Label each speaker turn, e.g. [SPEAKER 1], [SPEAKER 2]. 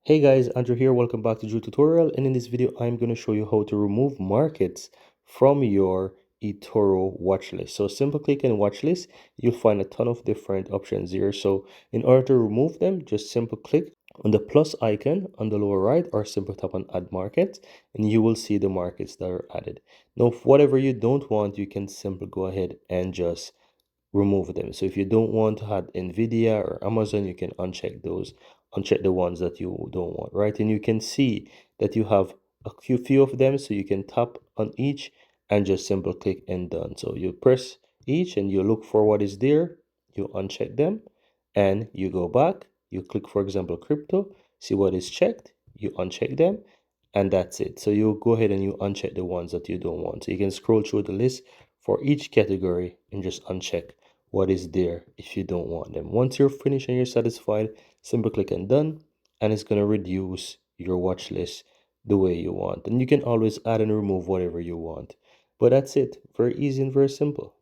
[SPEAKER 1] Hey guys, Andrew here. Welcome back to Drew Tutorial. And in this video, I'm going to show you how to remove markets from your eToro watch list. So simple click in watch list. You'll find a ton of different options here. So in order to remove them, just simple click on the plus icon on the lower right or simple tap on add market and you will see the markets that are added. Now, if whatever you don't want, you can simply go ahead and just remove them. So if you don't want to have Nvidia or Amazon, you can uncheck the ones that you don't want, right? And you can see that you have a few of them, so you can tap on each and just simple click and done. So you press each and you look for what is there, you uncheck them and you go back, you click for example crypto, see what is checked, you uncheck them, and that's it. So you go ahead and you uncheck the ones that you don't want. So you can scroll through the list for each category and just uncheck what is there if you don't want them. Once you're finished and you're satisfied, simply click on done and it's going to reduce your watch list the way you want. And you can always add and remove whatever you want. But that's it. Very easy and very simple.